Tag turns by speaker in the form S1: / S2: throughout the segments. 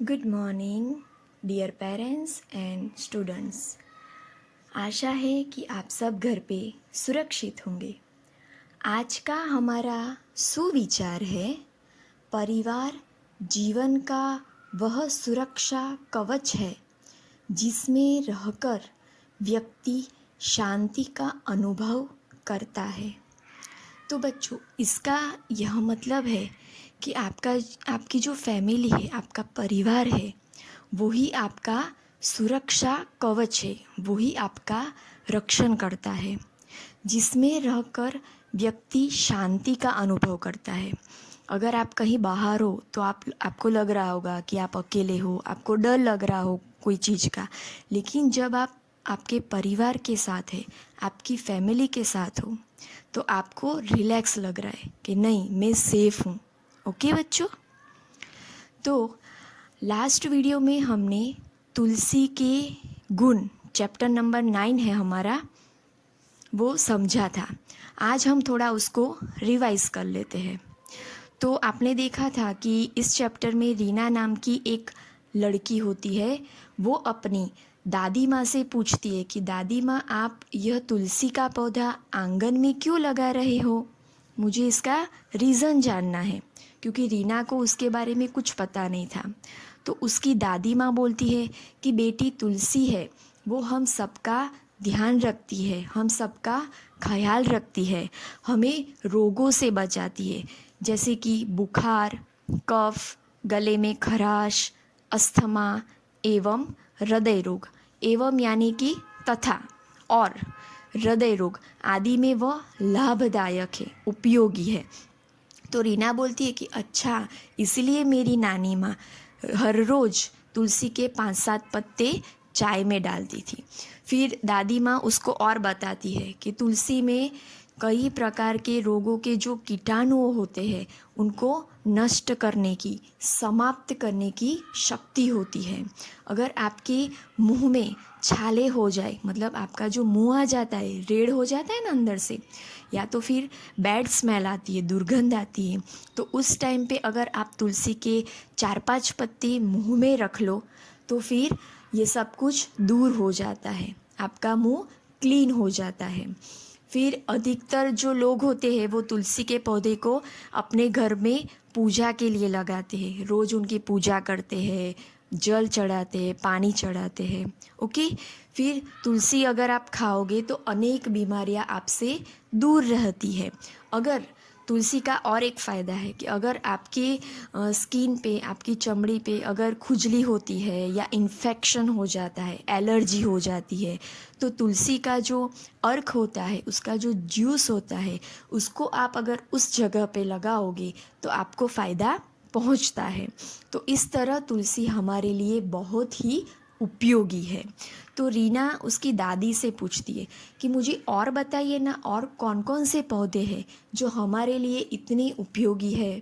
S1: Good morning dear parents and students. आशा है कि आप सब घर पे सुरक्षित होंगे। आज का हमारा सुविचार है, परिवार जीवन का वह सुरक्षा कवच है जिसमें रहकर व्यक्ति शांति का अनुभव करता है। तो बच्चों, इसका यह मतलब है कि आपकी जो फैमिली है, आपका परिवार है, वही आपका सुरक्षा कवच है, वही आपका रक्षण करता है, जिसमें रहकर व्यक्ति शांति का अनुभव करता है। अगर आप कहीं बाहर हो तो आपको लग रहा होगा कि आप अकेले हो, आपको डर लग रहा हो कोई चीज़ का, लेकिन जब आप आपके परिवार के साथ है, आपकी फैमिली के साथ हो, तो आपको रिलैक्स लग रहा है कि नहीं, मैं सेफ हूँ। ओके बच्चों, तो लास्ट वीडियो में हमने तुलसी के गुण, चैप्टर नंबर 9 है हमारा, वो समझा था। आज हम थोड़ा उसको रिवाइज कर लेते हैं। तो आपने देखा था कि इस चैप्टर में रीना नाम की एक लड़की होती है। वो अपनी दादी माँ से पूछती है कि दादी माँ, आप यह तुलसी का पौधा आंगन में क्यों लगा रहे हो? मुझे इसका रीज़न जानना है, क्योंकि रीना को उसके बारे में कुछ पता नहीं था। तो उसकी दादी माँ बोलती है कि बेटी, तुलसी है वो हम सबका ध्यान रखती है, हम सबका ख्याल रखती है, हमें रोगों से बचाती है, जैसे कि बुखार, कफ, गले में खराश, अस्थमा एवं हृदय रोग, एवं यानी कि तथा और हृदय रोग आदि में वह लाभदायक है, उपयोगी है। तो रीना बोलती है कि अच्छा, इसलिए मेरी नानी माँ हर रोज़ तुलसी के 5-7 पत्ते चाय में डालती थी। फिर दादी माँ उसको और बताती है कि तुलसी में कई प्रकार के रोगों के जो कीटाणु होते हैं उनको नष्ट करने की, समाप्त करने की शक्ति होती है। अगर आपके मुंह में छाले हो जाए, मतलब आपका जो मुंह आ जाता है, रेड हो जाता है ना अंदर से, या तो फिर बैड स्मेल आती है, दुर्गंध आती है, तो उस टाइम पे अगर आप तुलसी के 4-5 पत्ते मुंह में रख लो तो फिर ये सब कुछ दूर हो जाता है, आपका मुंह क्लीन हो जाता है। फिर अधिकतर जो लोग होते हैं वो तुलसी के पौधे को अपने घर में पूजा के लिए लगाते हैं, रोज़ उनकी पूजा करते हैं, जल चढ़ाते हैं, पानी चढ़ाते हैं। ओके, फिर तुलसी अगर आप खाओगे तो अनेक बीमारियां आपसे दूर रहती है। अगर तुलसी का और एक फ़ायदा है कि अगर आपके स्किन पे, आपकी चमड़ी पे अगर खुजली होती है या इन्फेक्शन हो जाता है, एलर्जी हो जाती है, तो तुलसी का जो अर्क होता है, उसका जो जूस होता है, उसको आप अगर उस जगह पे लगाओगे तो आपको फ़ायदा पहुंचता है। तो इस तरह तुलसी हमारे लिए बहुत ही उपयोगी है। तो रीना उसकी दादी से पूछती है कि मुझे और बताइए ना, और कौन कौन से पौधे हैं जो हमारे लिए इतने उपयोगी है।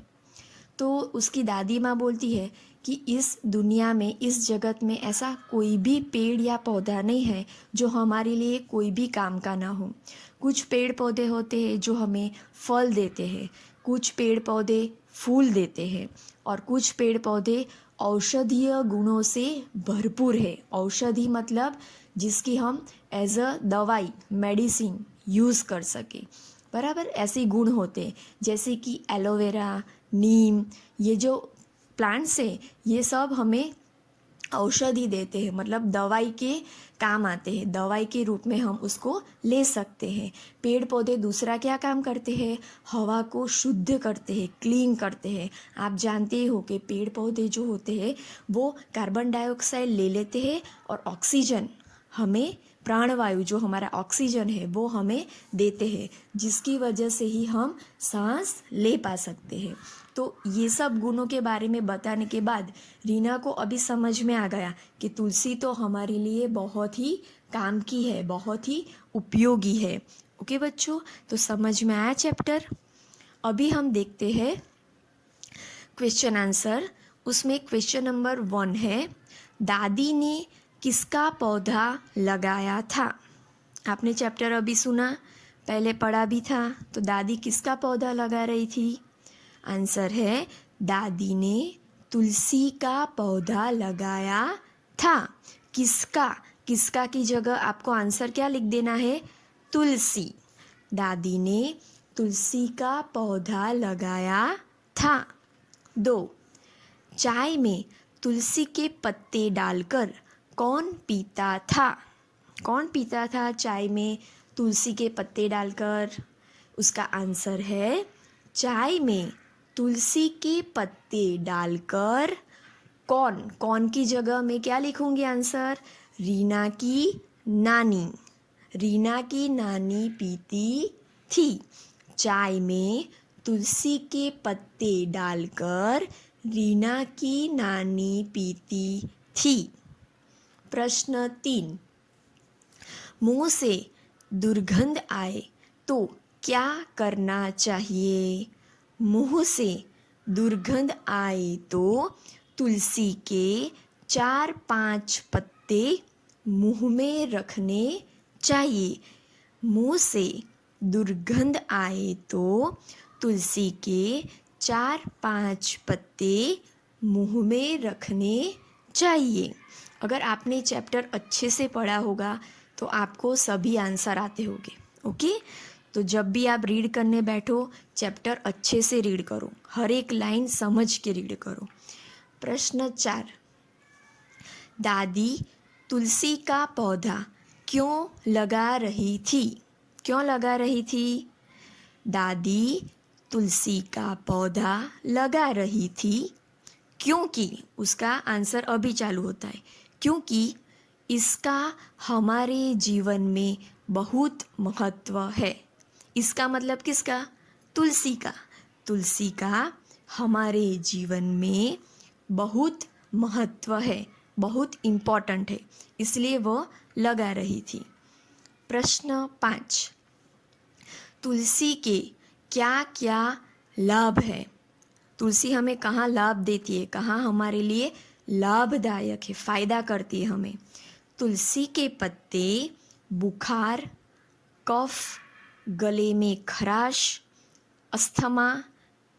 S1: तो उसकी दादी माँ बोलती है कि इस दुनिया में, इस जगत में ऐसा कोई भी पेड़ या पौधा नहीं है जो हमारे लिए कोई भी काम का ना हो। कुछ पेड़ पौधे होते हैं जो हमें फल देते हैं, कुछ पेड़ पौधे फूल देते हैं, और कुछ पेड़ पौधे औषधीय गुणों से भरपूर है। औषधि मतलब जिसकी हम एज अ दवाई, मेडिसिन यूज़ कर सके, बराबर ऐसे गुण होते हैं, जैसे कि एलोवेरा, नीम, ये जो प्लांट्स हैं ये सब हमें औषधि देते हैं, मतलब दवाई के काम आते हैं, दवाई के रूप में हम उसको ले सकते हैं। पेड़ पौधे दूसरा क्या काम करते हैं? हवा को शुद्ध करते हैं, क्लीन करते हैं। आप जानते ही हो कि पेड़ पौधे जो होते हैं वो कार्बन डाइऑक्साइड ले लेते हैं और ऑक्सीजन हमें, प्राणवायु जो हमारा ऑक्सीजन है वो हमें देते हैं, जिसकी वजह से ही हम सांस ले पा सकते हैं। तो ये सब गुणों के बारे में बताने के बाद रीना को अभी समझ में आ गया कि तुलसी तो हमारे लिए बहुत ही काम की है, बहुत ही उपयोगी है। ओके बच्चों, तो समझ में आया चैप्टर। अभी हम देखते हैं क्वेश्चन आंसर। उसमें क्वेश्चन नंबर 1 है, दादी ने किसका पौधा लगाया था? आपने चैप्टर अभी सुना, पहले पढ़ा भी था, तो दादी किसका पौधा लगा रही थी? आंसर है, दादी ने तुलसी का पौधा लगाया था। किसका? किसका की जगह आपको आंसर क्या लिख देना है? तुलसी। दादी ने तुलसी का पौधा लगाया था। 2, चाय में तुलसी के पत्ते डालकर कौन पीता था? कौन पीता था चाय में तुलसी के पत्ते डालकर? उसका आंसर है चाय में तुलसी के पत्ते डालकर कौन? कौन की जगह मैं क्या लिखूंगी आंसर? रीना की नानी। रीना की नानी पीती थी। चाय में तुलसी के पत्ते डालकर रीना की नानी पीती थी। प्रश्न 3, मुंह से दुर्गंध आए तो क्या करना चाहिए? मुंह से दुर्गंध आए तो तुलसी के 4-5 पत्ते मुंह में रखने चाहिए। मुंह से दुर्गंध आए तो तुलसी के 4-5 पत्ते मुंह में रखने चाहिए। अगर आपने चैप्टर अच्छे से पढ़ा होगा तो आपको सभी आंसर आते होंगे। ओके, तो जब भी आप रीड करने बैठो चैप्टर अच्छे से रीड करो, हर एक लाइन समझ के रीड करो। प्रश्न 4, दादी तुलसी का पौधा क्यों लगा रही थी? क्यों लगा रही थी? दादी तुलसी का पौधा लगा रही थी क्योंकि, उसका आंसर अभी चालू होता है, क्योंकि इसका हमारे जीवन में बहुत महत्व है। इसका मतलब किसका? तुलसी का। तुलसी का हमारे जीवन में बहुत महत्व है, बहुत इम्पोर्टेंट है, इसलिए वो लगा रही थी। प्रश्न 5, तुलसी के क्या क्या लाभ है? तुलसी हमें कहाँ लाभ देती है, कहाँ हमारे लिए लाभदायक है, फ़ायदा करती है हमें? तुलसी के पत्ते बुखार, कफ, गले में खराश, अस्थमा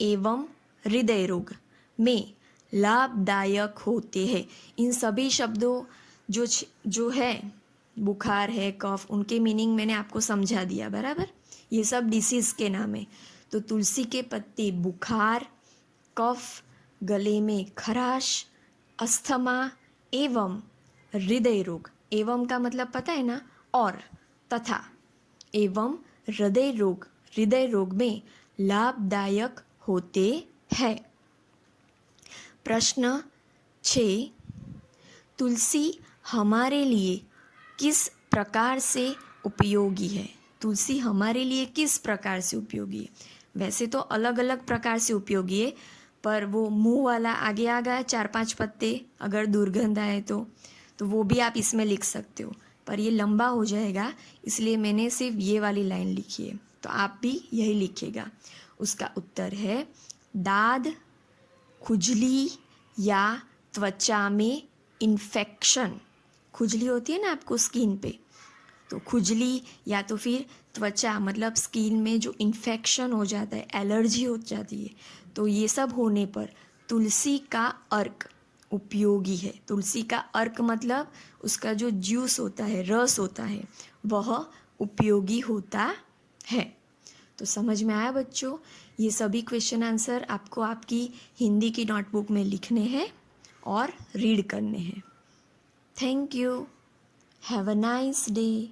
S1: एवं हृदय रोग में लाभदायक होते हैं। इन सभी शब्दों जो है, बुखार है, कफ, उनके मीनिंग मैंने आपको समझा दिया, बराबर? ये सब डिसीज़ के नाम है। तो तुलसी के पत्ते बुखार, कफ, गले में खराश, अस्थमा एवं हृदय रोग, एवं का मतलब पता है ना, और, तथा, एवं हृदय रोग में लाभदायक होते हैं। प्रश्न 6, तुलसी हमारे लिए किस प्रकार से उपयोगी है? तुलसी हमारे लिए किस प्रकार से उपयोगी है? वैसे तो अलग अलग प्रकार से उपयोगी है, पर वो मुंह वाला आगे आ गया 4-5 पत्ते, अगर दुर्गंध आए तो वो भी आप इसमें लिख सकते हो, पर ये लंबा हो जाएगा, इसलिए मैंने सिर्फ ये वाली लाइन लिखी है, तो आप भी यही लिखिएगा। उसका उत्तर है दाद, खुजली या त्वचा में इन्फेक्शन। खुजली होती है ना आपको स्किन पे, तो खुजली या तो फिर त्वचा मतलब स्किन में जो इन्फेक्शन हो जाता है, एलर्जी हो जाती है, तो ये सब होने पर तुलसी का अर्क उपयोगी है। तुलसी का अर्क मतलब उसका जो जूस होता है, रस होता है, वह उपयोगी होता है। तो समझ में आया बच्चों? ये सभी क्वेश्चन आंसर आपको आपकी हिंदी की नोटबुक में लिखने हैं और रीड करने हैं। Thank you. Have a nice day.